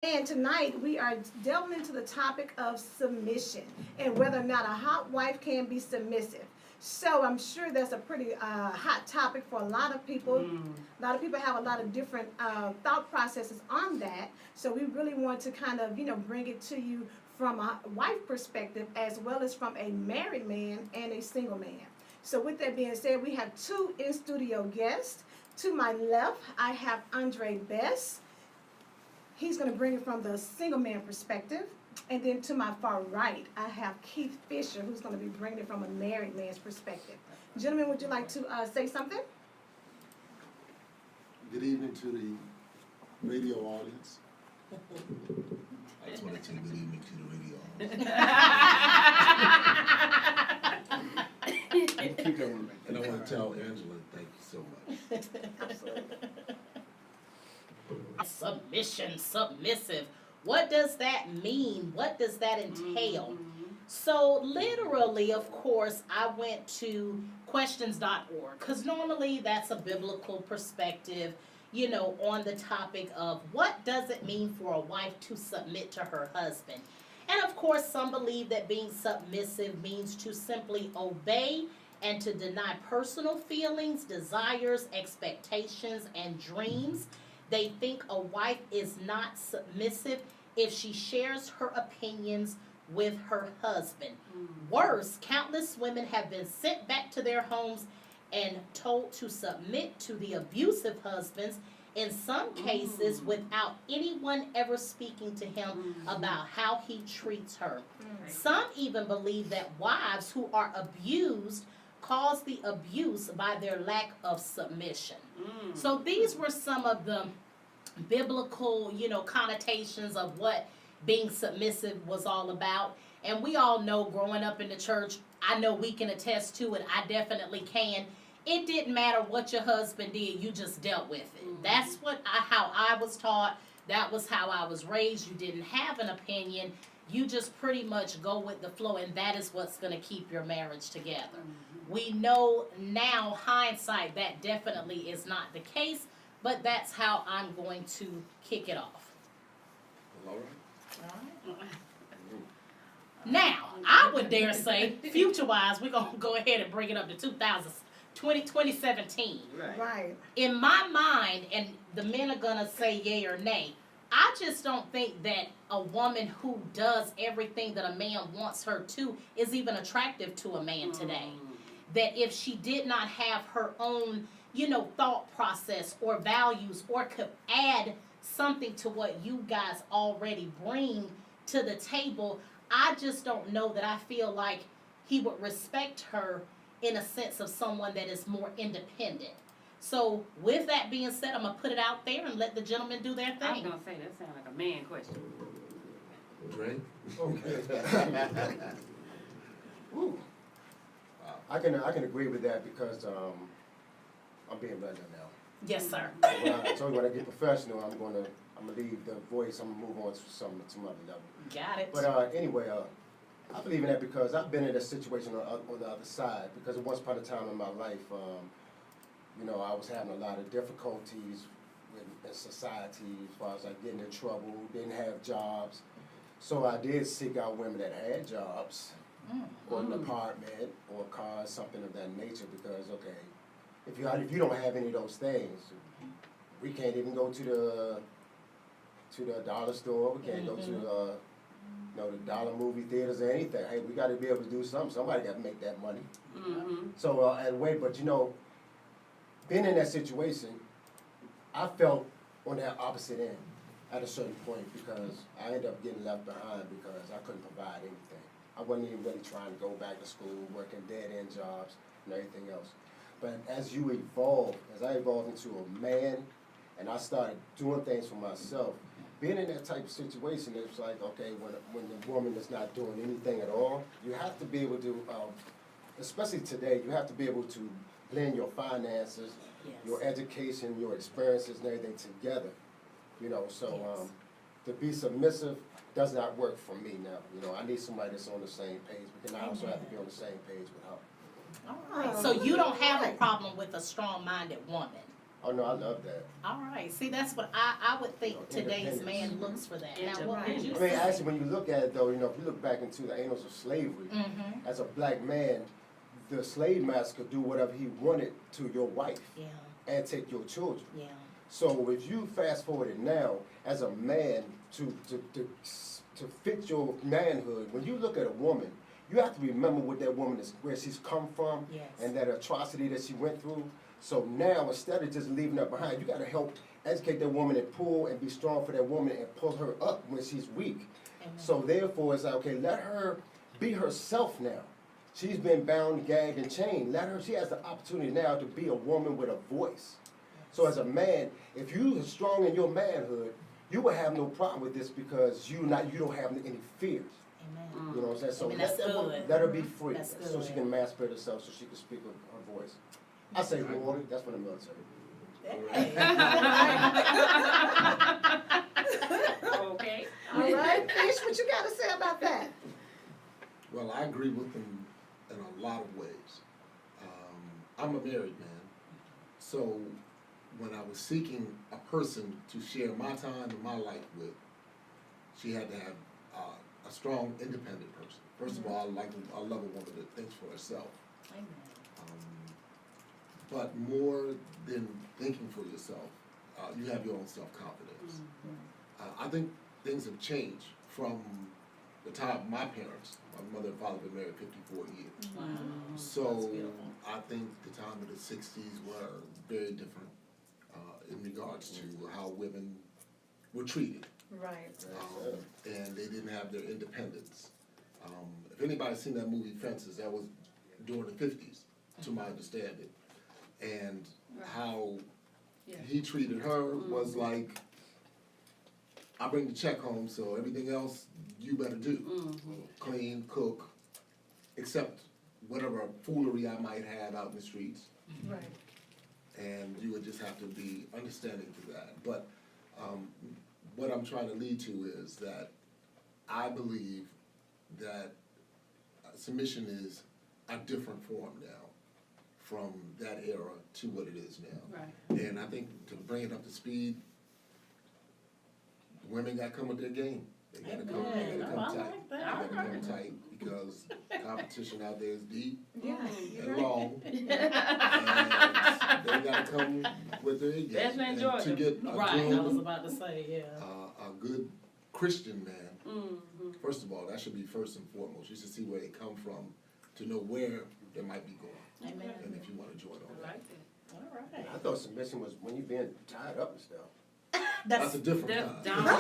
And tonight we are delving into the topic of submission and whether or not a hot wife can be submissive. So I'm sure that's a pretty hot topic for a lot of people. A lot of people have a lot of different thought processes on that. So we really want to kind of, bring it to you from a wife perspective as well as from a married man and a single man. So with that being said, we have two in-studio guests. To my left, I have Andre Best. He's going to bring it from the single man perspective. And then to my far right, I have Keith Fisher, who's going to be bringing it from a married man's perspective. Gentlemen, would you like to say something? Good evening to the radio audience. I just wanted to say good evening to the radio audience. Keep going. And I want to tell Angela, thank you so much. Absolutely. Submission, submissive. What does that mean? What does that entail? So literally, of course, I went to questions.org because normally that's a biblical perspective, on the topic of what does it mean for a wife to submit to her husband. And of course, some believe that being submissive means to simply obey and to deny personal feelings, desires, expectations, and dreams. They think a wife is not submissive if she shares her opinions with her husband. Worse, countless women have been sent back to their homes and told to submit to the abusive husbands, in some cases without anyone ever speaking to him about how he treats her. Some even believe that wives who are abused cause the abuse by their lack of submission. So these were some of the biblical, connotations of what being submissive was all about. And we all know, growing up in the church, I know we can attest to it. I definitely can. It didn't matter what your husband did, you just dealt with it. That's how I was taught. That was how I was raised. You didn't have an opinion. You just pretty much go with the flow, and that is what's going to keep your marriage together. We know now, hindsight, that definitely is not the case, but that's how I'm going to kick it off. All right. Now, I would dare say, future-wise, we're going to go ahead and bring it up to 2017. Right. In my mind, and the men are going to say yay or nay, I just don't think that a woman who does everything that a man wants her to is even attractive to a man today. That if she did not have her own, thought process or values or could add something to what you guys already bring to the table, I just don't know that I feel like he would respect her in a sense of someone that is more independent. So with that being said, I'm going to put it out there and let the gentlemen do their thing. I was going to say, that sounds like a man question. Dre? Okay. Ooh. I can agree with that because I'm being redundant now. Yes, sir. I told you when I get professional, I'm gonna leave the voice. I'm gonna move on to some other level. Got it. But anyway, I believe in that because I've been in a situation on the other side. Because once upon a time in my life, I was having a lot of difficulties in society as far as like getting in trouble, didn't have jobs. So I did seek out women that had jobs, or an apartment, or a car, something of that nature. Because if you don't have any of those things, we can't even go to the dollar store. We can't go to the dollar movie theaters or anything. Hey, we got to be able to do something. Somebody got to make that money. So being in that situation, I felt on that opposite end at a certain point because I ended up getting left behind because I couldn't provide anything. I wasn't even really trying to go back to school, working dead-end jobs and everything else. But as I evolved into a man and I started doing things for myself, being in that type of situation, it's like, okay, when the woman is not doing anything at all, you have to be able to, especially today, you have to be able to blend your finances, your education, your experiences, and everything together. To be submissive does not work for me now. I need somebody that's on the same page, but then I also have to be on the same page with her. All right. So you don't have a problem with a strong-minded woman? Oh, no, I love that. All right. See, that's what I would think today's Independence. man looks for that. Now, what would Independence. you I mean, say? actually, when you look at it, though, you know, if you look back into the annals of slavery, Mm-hmm. as a black man, the slave master could do whatever he wanted to your wife Yeah. and take your children. Yeah. So if you fast forward it now, as a man, to fit your manhood, when you look at a woman, you have to remember what that woman is, where she's come from, Yes. and that atrocity that she went through. So now, instead of just leaving her behind, you got to help educate that woman and pull and be strong for that woman and pull her up when she's weak. Amen. So therefore, it's like, okay, let her be herself now. She's been bound, gagged, and chained. Let her. She has the opportunity now to be a woman with a voice. So as a man, if you are strong in your manhood, you will have no problem with this because you don't have any fears. Amen. You know what I'm saying? So I mean, let, that's that woman, good. let her be free, That's so she good. can emancipate herself, so she can speak her voice. I say war. That's for the military. Hey. Okay. All right, Fish, what you got to say about that? Well, I agree with them in a lot of ways. I'm a married man, so when I was seeking a person to share my time and my life with, she had to have a strong, independent person. First of all, I love a woman that thinks for herself. Amen. But more than thinking for yourself, you have your own self-confidence. I think things have changed from the time of my parents. My mother and father have been married 54 years. Wow. That's So beautiful. I I think the time of the 60s were very different in regards to how women were treated. Right. And they didn't have their independence. If anybody's seen that movie Fences, that was during the 50s, to my understanding. And how Yeah. he treated her was like, I bring the check home, so everything else you better do. Clean, cook, except whatever foolery I might have out in the streets. Right. And you would just have to be understanding to that. But what I'm trying to lead to is that I believe that submission is a different form now from that era to what it is now. Right. And I think to bring it up to speed, women got to come with their game. They got to come, Amen. they got to Oh, I come tight. like They that. got to come tight because competition out there is deep Yeah, you're and right. long. And they got to come with their game. Especially in And Georgia. to get a Right, I was good, about to say, yeah. a good Christian man, Mm-hmm. first of all, that should be first and foremost. You should see where they come from to know where they might be going. Amen. And if you want to join on I that. like that. All right. I thought submission was when you being tied up and stuff. That's a different That's kind.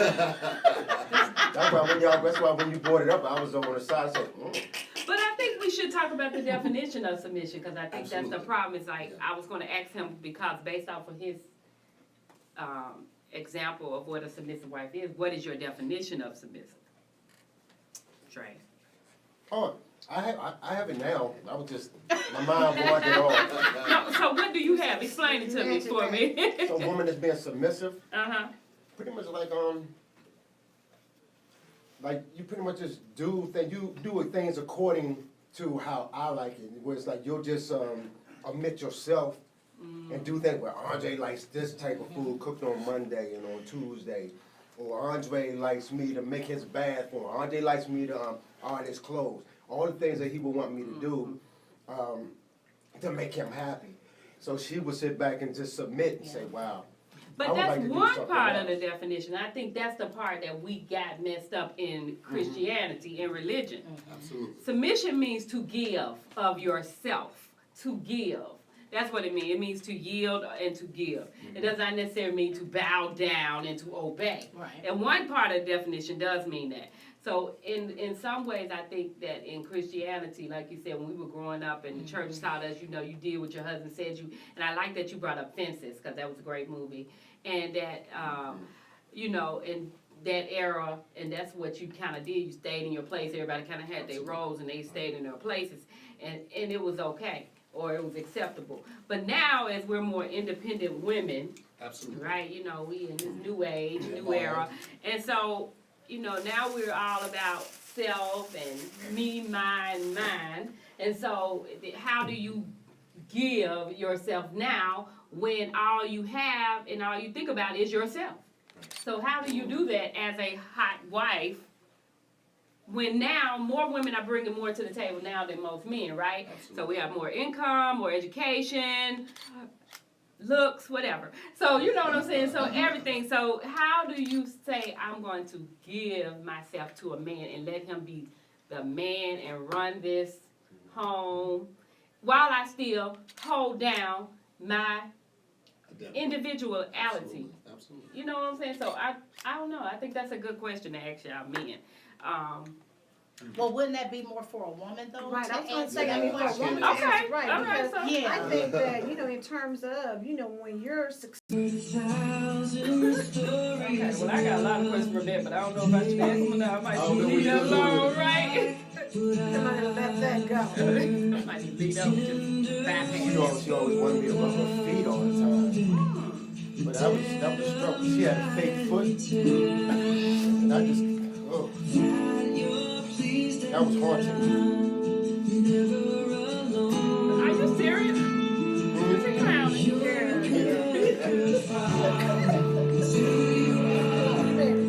That's why when you brought it up, I was over on the side. I said, But I think we should talk about the definition of submission, because I think that's Absolutely. the problem. Is like, Yeah. I was gonna ask him, because based off of his example of what a submissive wife is, what is your definition of submissive? Trey. oh, I have it now. I was just, my mind wandered off. No, so what do you have? Explain it to me for me. So a woman that's being submissive, Uh-huh. pretty much like you pretty much just do things according to how I like it. Where it's like you'll just omit yourself and do things where Andre likes this type of food cooked on Monday and on Tuesday, or Andre likes me to make his bath for him. Andre likes me to iron his clothes. All the things that he would want me to do to make him happy. So she would sit back and just submit and say, "Wow." I But would that's like to do one something part of else. the definition. I think that's the part that we got messed up in Christianity and religion. Absolutely. Submission means to give of yourself, to give. That's what it means. It means to yield and to give. It does not necessarily mean to bow down and to obey. Right. And one part of the definition does mean that. So in some ways, I think that in Christianity, like you said, when we were growing up and the church taught us, you did what your husband said you, and I like that you brought up Fences, because that was a great movie. And that, in that era, and that's what you kind of did, you stayed in your place, everybody kind of had their roles and they stayed in their places, and it was okay, or it was acceptable. But now, as we're more independent women, Absolutely. right, we in this new age, new era, and so, now we're all about self and me, mine, and so how do you give yourself now when all you have and all you think about is yourself. So how do you do that as a hot wife when now more women are bringing more to the table now than most men, right? Absolutely. So we have more income, more education, looks, whatever. So you know what I'm saying? So everything. So how do you say I'm going to give myself to a man and let him be the man and run this home while I still hold down my individuality? Absolutely. You know what I'm saying? So I don't know. I think that's a good question to ask y'all men. Well, wouldn't that be more for a woman though? Right, to I was gonna answer say, that I mean, for a question? woman to Okay, answer, right, all right, because so- Yeah. I think that, you know, in terms of, you know, when you're successful. Okay, well I got a lot of questions for that, but I don't know if I should ask them or not. I might I don't know leave what that you're gonna do alone, with it. right? I'm not gonna let that go. I might leave that one just bypass. She always wanted me to rub her feet all the time. But that was a struggle. She had a fake foot. And I just, that was haunting.